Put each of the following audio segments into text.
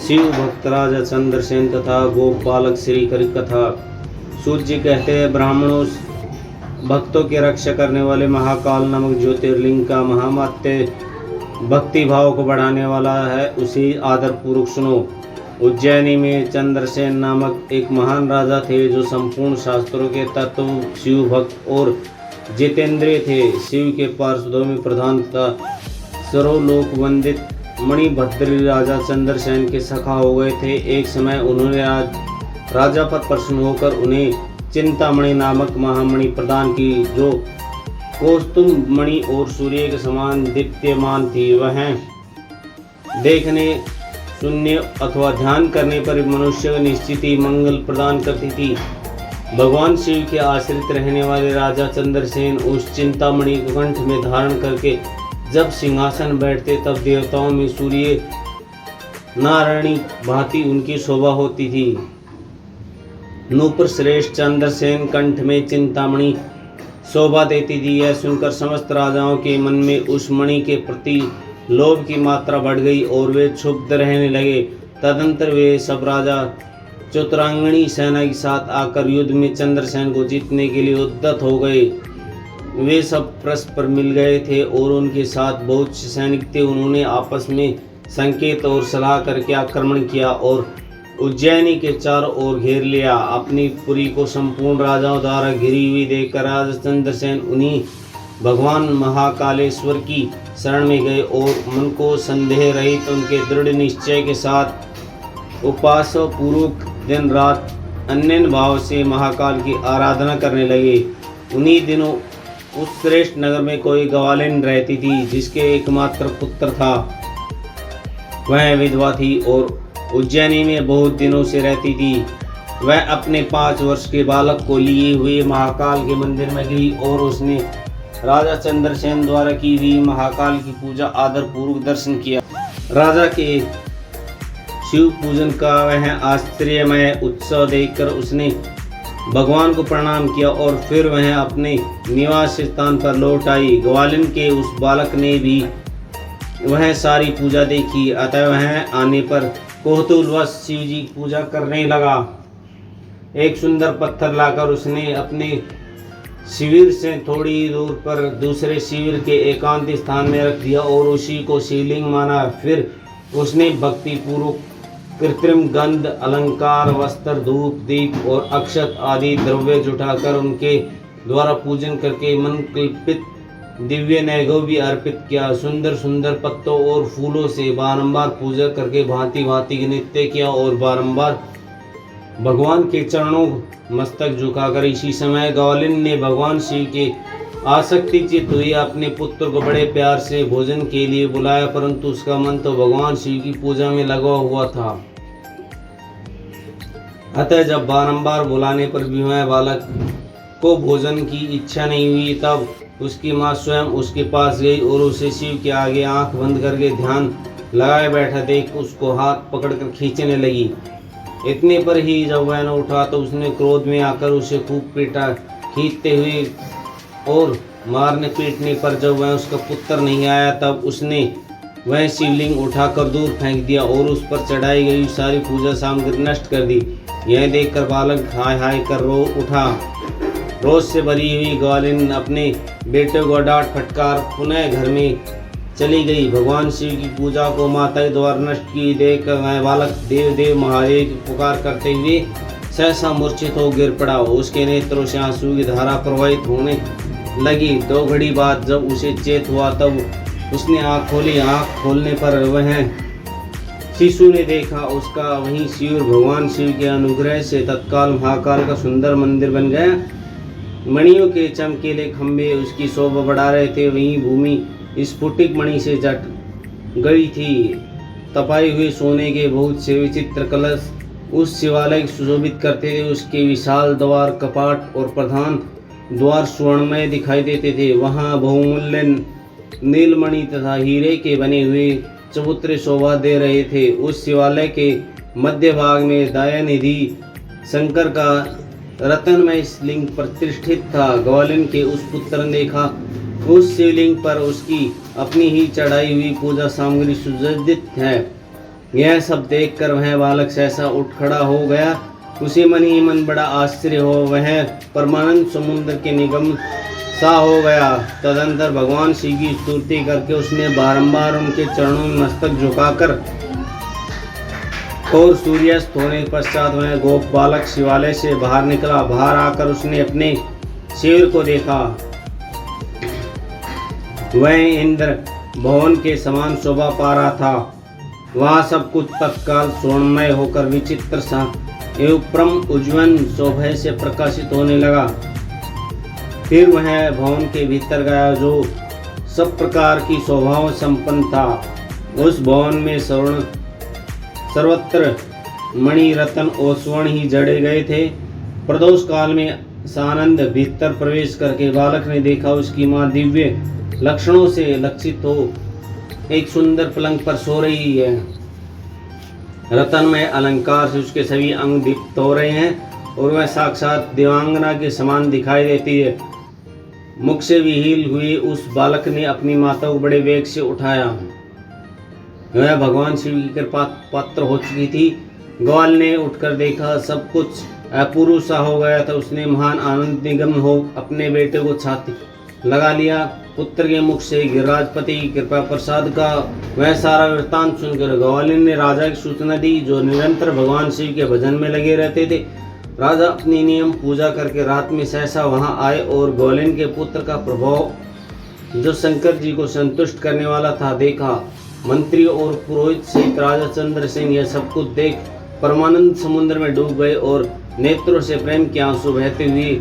शिव भक्त राजा चंद्रसेन तथा गोप बालक श्री कथा। सूत जी कहते हैं, ब्राह्मणों भक्तों की रक्षा करने वाले महाकाल नामक ज्योतिर्लिंग का महामात्य भक्ति भाव को बढ़ाने वाला है, उसी आदर पूर्वक सुनो। उज्जैनी में चंद्रसेन नामक एक महान राजा थे जो संपूर्ण शास्त्रों के तत्व शिव भक्त और जितेंद्रिय थे। शिव के पार्षदों में प्रधान तथा सर्वलोक वंदित मणिभद्री राजा चंद्रसेन के सखा हो गए थे। एक समय उन्होंने राजा पर प्रसन्न होकर उन्हें चिंतामणि नामक महामणि प्रदान की, जो कौस्तुभ मणि और सूर्य के समान दीप्यमान थी। वह देखने, सुनने अथवा ध्यान करने पर मनुष्य को निश्चित ही मंगल प्रदान करती थी। भगवान शिव के आश्रित रहने वाले राजा चंद्रसेन उस चिंतामणि को कंठ में धारण करके जब सिंहासन बैठते तब देवताओं में सूर्य नारायणी भांति उनकी शोभा होती थी। नूपुर श्रेष्ठ चंद्रसेन कंठ में चिंतामणि शोभा देती थी। यह सुनकर समस्त राजाओं के मन में उस मणि के प्रति लोभ की मात्रा बढ़ गई और वे क्षुब्ध रहने लगे। तदंतर वे सब राजा चतुरांगणी सेना के साथ आकर युद्ध में चंद्रसेन को जीतने के लिए उद्यत हो गए। वे सब परस्पर मिल गए थे और उनके साथ बहुत से सैनिक थे। उन्होंने आपस में संकेत और सलाह करके आक्रमण किया और उज्जैनी के चारों ओर घेर लिया। अपनी पुरी को संपूर्ण राजाओं द्वारा घिरी हुई देखकर राजा चंद्रसेन उन्हीं भगवान महाकालेश्वर की शरण में गए और मन को संदेह रहित उनके दृढ़ निश्चय के साथ उपास पूर्वक दिन रात अन्य भाव से महाकाल की आराधना करने लगे। उन्हीं दिनों उस श्रेष्ठ नगर में कोई ग्वालिन रहती थी, जिसके एकमात्र पुत्र था। वह विधवा थी और उज्जैनी में बहुत दिनों से रहती थी। वह अपने 5 वर्ष के बालक को लिए हुए महाकाल के मंदिर में गई और उसने राजा चंद्रसेन द्वारा की हुई महाकाल की पूजा आदर पूर्वक दर्शन किया। राजा के शिव पूजन का वह आश्चर्यमय उत्सव देखकर उसने भगवान को प्रणाम किया और फिर वह अपने निवास स्थान पर लौट आई। ग्वालिन के उस बालक ने भी वह सारी पूजा देखी, अतः वह आने पर कौतूहलवश शिव जी की पूजा करने लगा। एक सुंदर पत्थर लाकर उसने अपने शिविर से थोड़ी दूर पर दूसरे शिविर के एकांत स्थान में रख दिया और उसी को शिवलिंग माना। फिर उसने भक्ति पूर्वक कृत्रिम गंध, अलंकार, वस्त्र, धूप, दीप और अक्षत आदि द्रव्य जुटाकर उनके द्वारा पूजन करके मन कल्पित दिव्य नैवेद्य अर्पित किया। सुंदर सुंदर पत्तों और फूलों से बारंबार पूजा करके भांति भांति के नृत्य किया और बारंबार भगवान के चरणों मस्तक झुकाकर। इसी समय ग्वालिन ने भगवान शिव के आसक्ति चित्त हुई अपने पुत्र को बड़े प्यार से भोजन के लिए बुलाया, परंतु उसका मन तो भगवान शिव की पूजा में लगा हुआ था। अतः जब बारंबार बुलाने पर भी वह बालक को भोजन की इच्छा नहीं हुई, तब उसकी माँ स्वयं उसके पास गई और उसे शिव के आगे आंख बंद करके ध्यान लगाए बैठा देख उसको हाथ पकड़कर खींचने लगी। इतने पर ही जब वह न उठा तो उसने क्रोध में आकर उसे खूब पीटा। खींचते हुए और मारने पीटने पर जब वह उसका पुत्र नहीं आया, तब उसने वह शिवलिंग उठाकर दूर फेंक दिया और उस पर चढ़ाई गई सारी पूजा सामग्री नष्ट कर दी। यह देखकर बालक हाय हाय कर रो उठा। रोष से भरी हुई ग्वालिन अपने बेटे को डांट फटकार पुनः घर में चली गई। भगवान शिव की पूजा को माता के द्वारा नष्ट की देखकर वह बालक देव देव महादेव की पुकार करते हुए सहसा मूर्छित हो गिर पड़ा। उसके नेत्रों से आंसू की धारा प्रवाहित होने लगी। 2 घड़ी बाद जब उसे चेत हुआ तब उसने आँख खोली। आँख खोलने पर वह शिशु ने देखा उसका वहीं शिव भगवान शिव के अनुग्रह से तत्काल महाकाल का सुंदर मंदिर बन गया। मणियों के चमकीले खंभे उसकी शोभा बढ़ा रहे थे। वहीं भूमि स्फुटिक मणि से जट गई थी। तपाई हुए सोने के बहुत से विचित्र कलश उस शिवालय को सुशोभित करते थे। उसके विशाल द्वार, कपाट और प्रधान द्वार स्वर्णमय दिखाई देते थे। वहाँ बहुमूल्य नीलमणि तथा हीरे के बने हुए चबूतरे शोभा दे रहे थे। उस शिवालय के मध्य भाग में दयानिधि शंकर का रत्नमय लिंग प्रतिष्ठित था। ग्वालिन के उस पुत्र ने देखा उस शिवलिंग पर उसकी अपनी ही चढ़ाई हुई पूजा सामग्री सुसज्जित है। यह सब देखकर वह बालक सहसा उठ खड़ा हो गया। उसी मन ही मन बड़ा आश्चर्य हो वह परमानंद समुद्र के निगम सा हो गया। तदंतर भगवान शिव की स्तुति करके उसने बारंबार उनके चरणों में मस्तक झुकाकर और सूर्यास्त होने के पश्चात वह गोप बालक शिवालय से बाहर निकला। बाहर आकर उसने अपने शिविर को देखा। वह इंद्र भवन के समान शोभा पा रहा था। वहाँ सब कुछ तत्काल स्वर्णमय होकर विचित्र सा एवं परम उज्ज्वल शोभा से प्रकाशित होने लगा। फिर वह भवन के भीतर गया जो सब प्रकार की शोभाओं संपन्न था। उस भवन में सर्वत्र मणि रत्न और स्वर्ण ही जड़े गए थे। प्रदोष काल में सानंद भीतर प्रवेश करके बालक ने देखा उसकी माँ दिव्य लक्षणों से लक्षित हो एक सुंदर पलंग पर सो रही है। रत्नमय अलंकार से उसके सभी अंग दीप्त हो रहे हैं और वह साक्षात देवांगना के समान दिखाई देती है। मुख से विहील हुए उस बालक ने अपनी माता को बड़े वेग से उठाया। वह भगवान शिव की कृपा पात्र हो चुकी थी। ग्वाल ने उठकर देखा सब कुछ अपूर्व सा हो गया था। उसने महान आनंद निगम हो अपने बेटे को छाती लगा लिया। पुत्र के मुख से गिरिराजपति की कृपा प्रसाद का वह सारा वृत्तांत सुनकर ग्वालिन ने राजा की सूचना दी जो निरंतर भगवान शिव के भजन में लगे रहते थे। राजा अपनी नियम पूजा करके रात में सहसा वहां आए और ग्वालिन के पुत्र का प्रभाव जो शंकर जी को संतुष्ट करने वाला था देखा। मंत्री और पुरोहित सहित राजा चंद्रसेन यह सब कुछ देख परमानंद समुद्र में डूब गए और नेत्रों से प्रेम के आंसू बहते हुए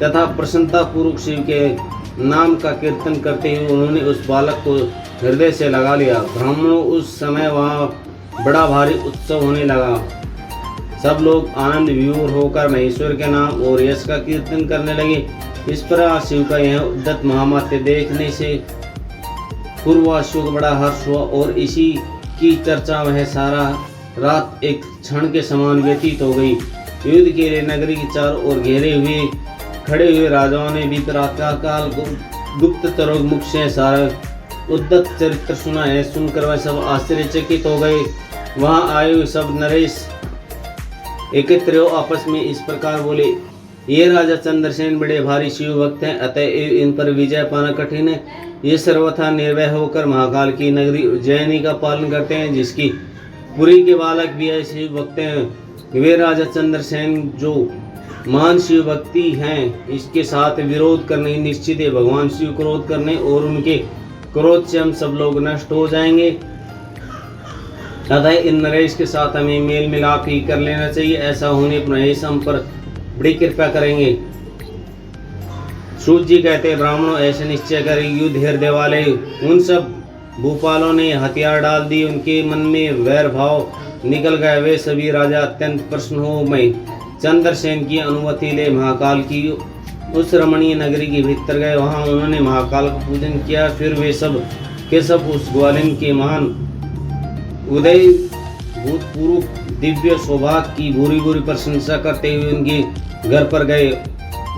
तथा प्रसन्नता पूर्वक शिव के नाम का कीर्तन करते हुए उन्होंने उस बालक को हृदय से लगा लिया। ब्राह्मणों उस समय वहाँ बड़ा भारी उत्सव होने लगा। सब लोग आनंद विभोर होकर महेश्वर के नाम और यश का कीर्तन करने लगे। इस प्रकार शिव का यह उद्दत महामात्य देखने से पूर्ववासियों को बड़ा हर्ष हुआ और इसी की चर्चा वह सारा रात एक क्षण के समान व्यतीत हो गई। युद्ध के लिए नगरी के चारों ओर घेरे हुए खड़े हुए राजाओं ने भी प्रातःकाल गुप्तचरों मुख से सारा उद्दत चरित्र सुना है। सुनकर वह सब आश्चर्यचकित हो गए। वहां आए हुए सब नरेश एकत्र हो आपस में इस प्रकार बोले, ये राजा चंद्रसेन बड़े भारी शिव भक्त हैं, अतः इन पर विजय पाना कठिन है। ये सर्वथा निर्भय होकर महाकाल की नगरी उज्जैनी का पालन करते हैं, जिसकी पुरी के बालक भी ऐसे शिव भक्त हैं। वे राजा चंद्रसेन जो महान शिव भक्ति हैं, इसके साथ विरोध करने निश्चित है। भगवान शिव क्रोध करने और उनके क्रोध से हम सब लोग नष्ट हो जाएंगे। अतः इन नरेश के साथ हमें मेल मिलाप ही कर लेना चाहिए। ऐसा होने पर महेश हम पर बड़ी कृपा करेंगे। सूत जी कहते, ब्राह्मणों ऐसे निश्चय कर युद्ध हृदय वाले उन सब भूपालों ने हथियार डाल दी। उनके मन में वैर भाव निकल गए। वे सभी राजा अत्यंत प्रसन्न हो गए। चंद्रसेन की अनुमति ले महाकाल की उस रमणीय नगरी के भीतर गए। वहां उन्होंने महाकाल का पूजन किया। फिर वे सब के सब उस ग्वालिन के महान उदय भूतपूर्व दिव्य सौभाग्य की बुरी बुरी प्रशंसा करते हुए उनके घर पर गए।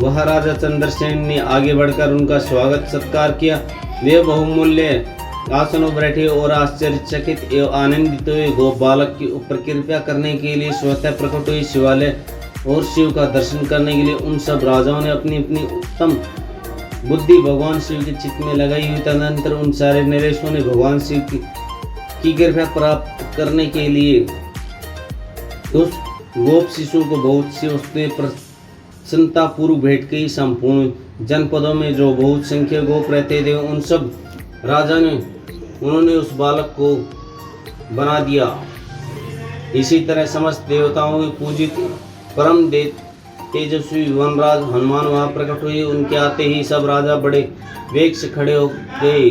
वह राजा चंद्रसेन ने आगे बढ़कर उनका स्वागत सत्कार किया। वे बहुमूल्य आसनों बैठे और आश्चर्यचकित एवं आनंदित हुए गोप बालक के ऊपर कृपया करने के लिए स्वतः प्रकट हुए। शिवालय और शिव का दर्शन करने के लिए उन सब राजाओं ने अपनी अपनी उत्तम बुद्धि भगवान शिव के चित्त में लगाई हुई। तदनंतर उन सारे नरेशों ने भगवान शिव की कृपा प्राप्त करने के लिए उस गोप शिशु को बहुत सी वस्तुएं प्रसन्नता पूर्व भेंट की। संपूर्ण जनपदों में जो बहुत संख्या गोप रहते थे उन सब राजा ने उन्होंने उस बालक को बना दिया। इसी तरह समस्त देवताओं के पूजित परम तेजस्वी वनराज हनुमान वहां प्रकट हुए। उनके आते ही सब राजा बड़े वेग से खड़े हो गए।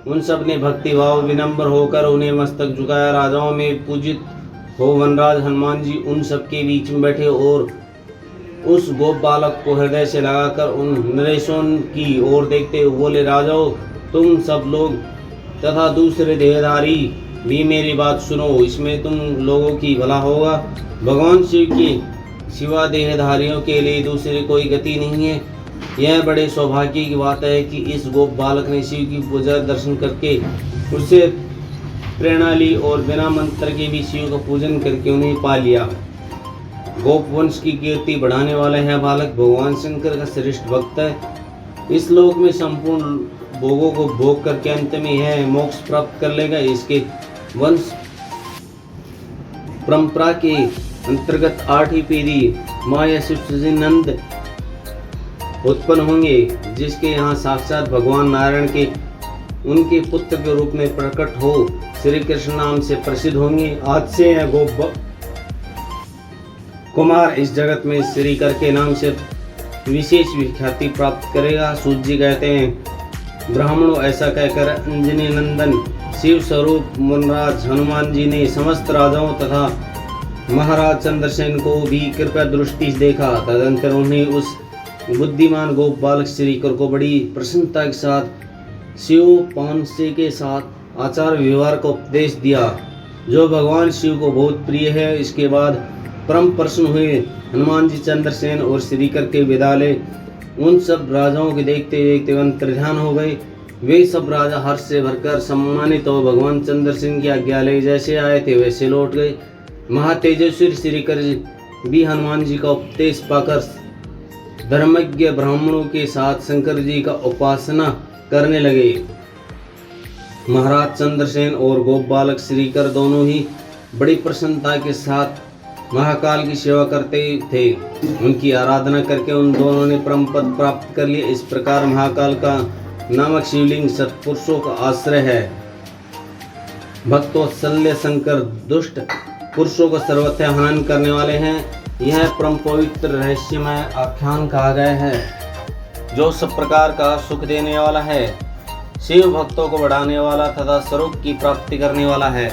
उन सब ने भक्ति भाव विनम्र होकर उन्हें मस्तक झुकाया। राजाओं में पूजित हो वनराज हनुमान जी उन सब के बीच में बैठे और उस गोप बालक को हृदय से लगाकर उन नरेशों की ओर देखते हुए बोले, राजाओं तुम सब लोग तथा दूसरे देहधारी भी मेरी बात सुनो। इसमें तुम लोगों की भला होगा। भगवान शिव की सिवा देहधारियों के लिए दूसरी कोई गति नहीं है। यह बड़े सौभाग्य की बात है कि इस गोप बालक ने शिव की पूजा दर्शन करके उससे प्रेरणा ली और बिना मंत्र के भी शिव का पूजन करके उन्हें पा लिया। गोप वंश की कीर्ति बढ़ाने वाला है बालक भगवान शंकर का श्रेष्ठ भक्त है। इस लोक में संपूर्ण भोगों को भोग करके अंत में यह मोक्ष प्राप्त कर लेगा। इसके वंश परंपरा के अंतर्गत 8वीं पीढ़ी माँ यशोनंद उत्पन्न होंगे, जिसके यहाँ साक्षात भगवान नारायण के उनके पुत्र के रूप में प्रकट हो श्री कृष्ण नाम से प्रसिद्ध होंगे। आज से यह गोप कुमार इस जगत में श्री कर के नाम से विशेष विख्याति प्राप्त करेगा। सूत जी कहते हैं, ब्राह्मणों ऐसा कहकर अंजनी नंदन शिव स्वरूप मुनराज हनुमान जी ने समस्त राजाओं तथा महाराज चंद्रसेन को भी कृपया दृष्टि से देखा। तदंतर उन्हें उस बुद्धिमान गोप बालक श्रीकर को बड़ी प्रसन्नता के साथ शिव पांसे के साथ आचार व्यवहार का उपदेश दिया, जो भगवान शिव को बहुत प्रिय है। इसके बाद परम प्रसन्न हुए हनुमान जी चंद्रसेन और श्रीकर के विद्यालय उन सब राजाओं के देखते देखते अंतर्ध्यान हो गए। वे सब राजा हर्ष से भरकर सम्मानित हो भगवान चंद्रसेन की आज्ञा ले जैसे आए थे वैसे लौट गए। महातेजस्वी श्रीकर भी हनुमान जी का उपदेश पाकर धर्मज्ञ ब्राह्मणों के साथ शंकर जी का उपासना करने लगे। महाराज चंद्रसेन और गोप बालक श्रीकर दोनों ही बड़ी प्रसन्नता के साथ महाकाल की सेवा करते थे। उनकी आराधना करके उन दोनों ने परम पद प्राप्त कर लिया। इस प्रकार महाकाल का नामक शिवलिंग सत्पुरुषों का आश्रय है। भक्तोत्सल्य शंकर दुष्ट पुरुषों को सर्वथा हनन करने वाले हैं। यह परम पवित्र रहस्यमय आख्यान कहा गया है, जो सब प्रकार का सुख देने वाला है, शिव भक्तों को बढ़ाने वाला तथा स्वरूप की प्राप्ति करने वाला है।